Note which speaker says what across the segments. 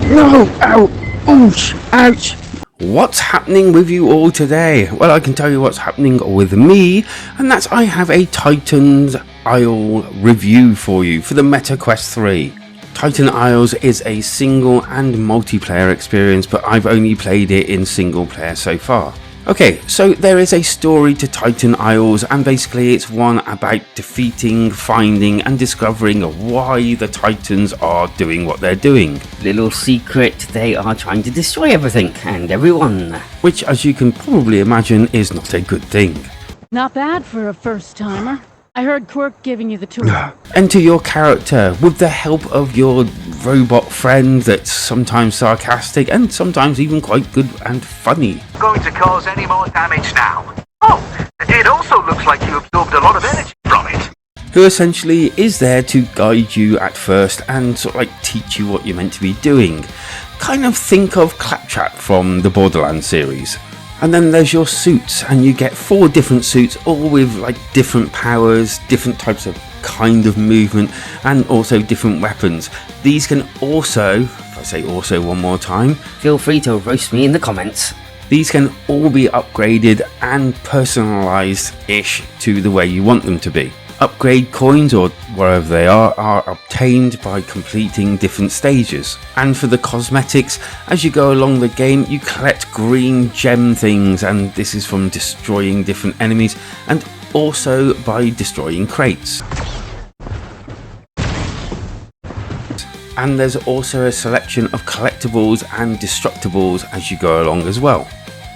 Speaker 1: No! Ow! Ouch! Ouch!
Speaker 2: What's happening with you all today? Well, I can tell you what's happening with me, and that's I have a Titan's Isle review for you for the Meta Quest 3. Titan Isles is a single and multiplayer experience, but I've only played it in single player so far. Okay, so there is a story to Titan Isles, and basically it's one about defeating, finding and discovering why the Titans are doing what they're doing.
Speaker 3: Little secret, they are trying to destroy everything and everyone.
Speaker 2: Which, as you can probably imagine, is not a good thing.
Speaker 4: Not bad for a first-timer. I heard Quirk giving you the tour.
Speaker 2: Enter your character with the help of your robot friend that's sometimes sarcastic and sometimes even quite good and funny.
Speaker 5: Going to cause any more damage now. Oh, it also looks like you absorbed a lot of energy from it.
Speaker 2: Who essentially is there to guide you at first and sort of like teach you what you're meant to be doing. Kind of think of Claptrap from the Borderlands series. And then there's your suits, and you get 4 different suits, all with like different powers, different types of kind of movement, and also different weapons. These can also, if I say also one more time,
Speaker 3: Feel free to roast me in the comments.
Speaker 2: these can all be upgraded and personalised-ish to the way you want them to be. Upgrade coins, or wherever they are obtained by completing different stages. And for the cosmetics, as you go along the game, you collect green gem things, and this is from destroying different enemies and also by destroying crates. And there's also a selection of collectibles and destructibles as you go along as well.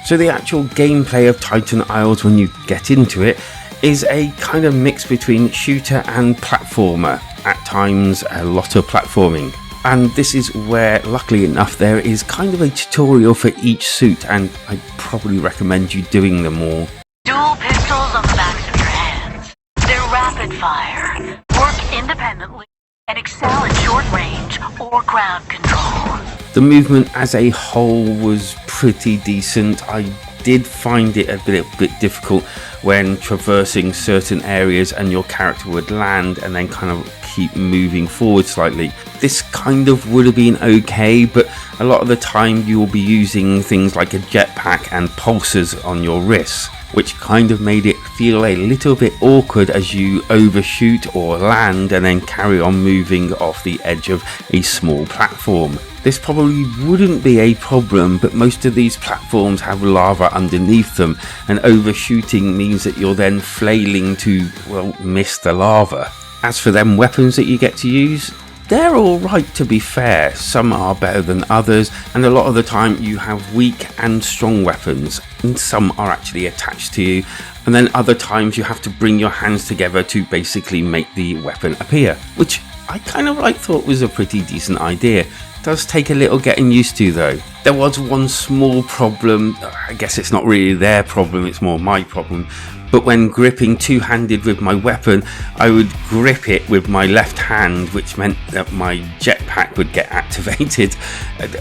Speaker 2: So the actual gameplay of Titan Isles, when you get into it, is a kind of mix between shooter and platformer, at times a lot of platforming. And this is where, luckily enough, there is kind of a tutorial for each suit, and I probably recommend you doing them all.
Speaker 6: Dual pistols on the backs of your hands. They're rapid fire, work independently, and excel at short range or ground control.
Speaker 2: The movement as a whole was pretty decent. I did find it a bit difficult when traversing certain areas and your character would land and then kind of keep moving forward slightly. This kind of would have been okay, but a lot of the time you will be using things like a jetpack and pulsers on your wrists, which kind of made it feel a little bit awkward as you overshoot or land and then carry on moving off the edge of a small platform. This probably wouldn't be a problem, but most of these platforms have lava underneath them, and overshooting means that you're then flailing to, well, miss the lava. As for them weapons that you get to use, they're alright, to be fair. Some are better than others, and a lot of the time you have weak and strong weapons, and some are actually attached to you, and then other times you have to bring your hands together to basically make the weapon appear, which I kind of thought was a pretty decent idea. Does take a little getting used to though. There was one small problem. I guess it's not really their problem, it's more my problem. But when gripping two-handed with my weapon, I would grip it with my left hand, which meant that my jetpack would get activated.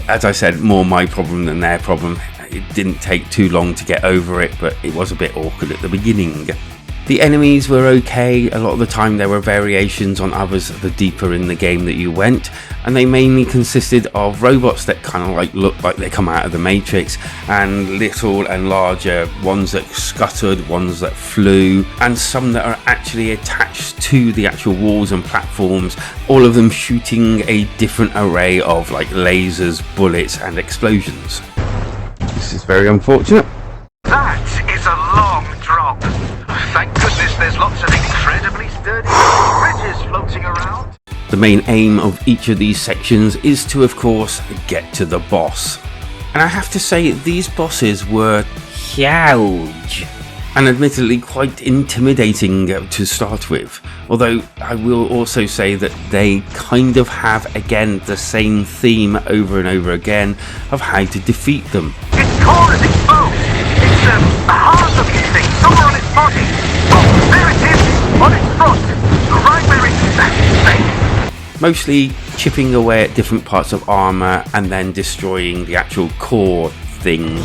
Speaker 2: As I said, more my problem than their problem. It didn't take too long to get over it, but it was a bit awkward at the beginning. The enemies were okay. A lot of the time there were variations on others the deeper in the game that you went, and they mainly consisted of robots that kind of looked like they come out of the Matrix, and little and larger, ones that scuttered, ones that flew, and some that are actually attached to the actual walls and platforms, all of them shooting a different array of lasers, bullets and explosions. This is very unfortunate.
Speaker 5: That is a long drop. Thank goodness there's lots of incredibly sturdy bridges floating around.
Speaker 2: The main aim of each of these sections is to, of course, get to the boss. And I have to say, these bosses were huge and admittedly quite intimidating to start with. Although I will also say that they kind of have, again, the same theme over and over again of how to defeat them.
Speaker 5: Its core is exposed. It's the heart of this thing, somewhere on its body. Oh, there it is, on its front, right where it's
Speaker 2: Mostly chipping away at different parts of armour and then destroying the actual core thing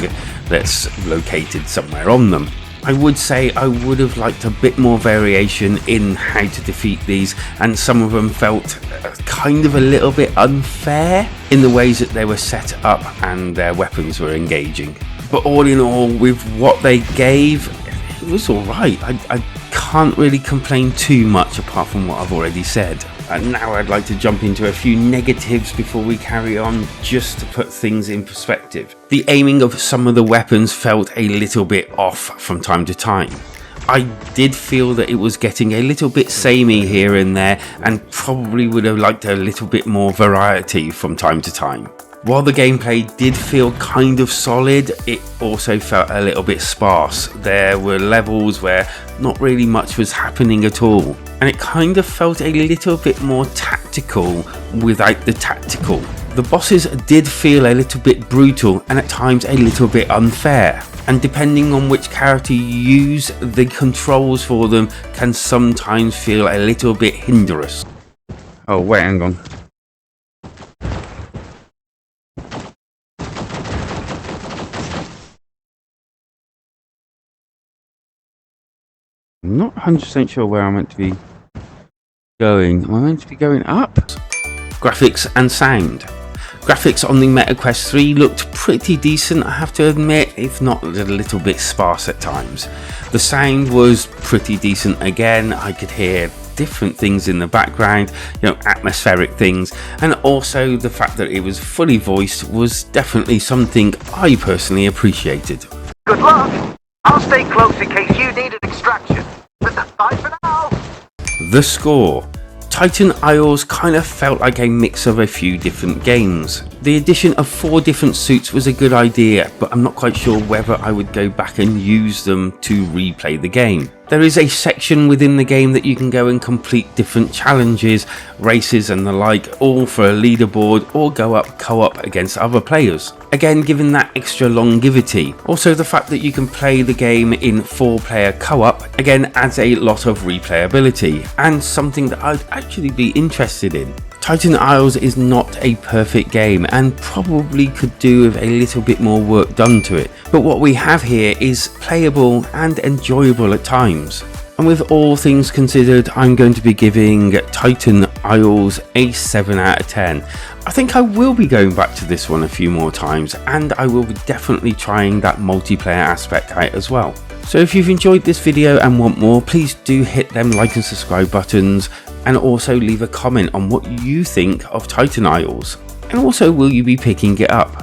Speaker 2: that's located somewhere on them. I would say I would have liked a bit more variation in how to defeat these, and some of them felt kind of a little bit unfair in the ways that they were set up and their weapons were engaging. But all in all, with what they gave, it was alright. I can't really complain too much apart from what I've already said. And now I'd like to jump into a few negatives before we carry on, just to put things in perspective. The aiming of some of the weapons felt a little bit off from time to time. I did feel that it was getting a little bit samey here and there, and probably would have liked a little bit more variety from time to time. While the gameplay did feel kind of solid, it also felt a little bit sparse. There were levels where not really much was happening at all, and it kind of felt a little bit more tactical without the tactical. The bosses did feel a little bit brutal and at times a little bit unfair, and depending on which character you use, the controls for them can sometimes feel a little bit hinderous. Oh wait, hang on. I'm not 100% sure where I'm meant to be going. Am I meant to be going up? Graphics and sound. Graphics on the MetaQuest 3 looked pretty decent, I have to admit, if not a little bit sparse at times. The sound was pretty decent again. I could hear different things in the background, atmospheric things, and also the fact that it was fully voiced was definitely something I personally appreciated.
Speaker 5: Good luck. I'll stay close in case you need an extraction. Bye for now.
Speaker 2: The score. Titan Isles kind of felt like a mix of a few different games. The addition of 4 different suits was a good idea, but I'm not quite sure whether I would go back and use them to replay the game. There is a section within the game that you can go and complete different challenges, races and the like, all for a leaderboard, or go up co-op against other players. Again, giving that extra longevity. Also, the fact that you can play the game in 4-player co-op again adds a lot of replayability, and something that I'd actually be interested in. Titan Isles is not a perfect game and probably could do with a little bit more work done to it, but what we have here is playable and enjoyable at times. And with all things considered, I'm going to be giving Titan Isles a 7 out of 10. I think I will be going back to this one a few more times, and I will be definitely trying that multiplayer aspect out as well. So if you've enjoyed this video and want more, please do hit them like and subscribe buttons, and also leave a comment on what you think of Titan Isles. And also, will you be picking it up?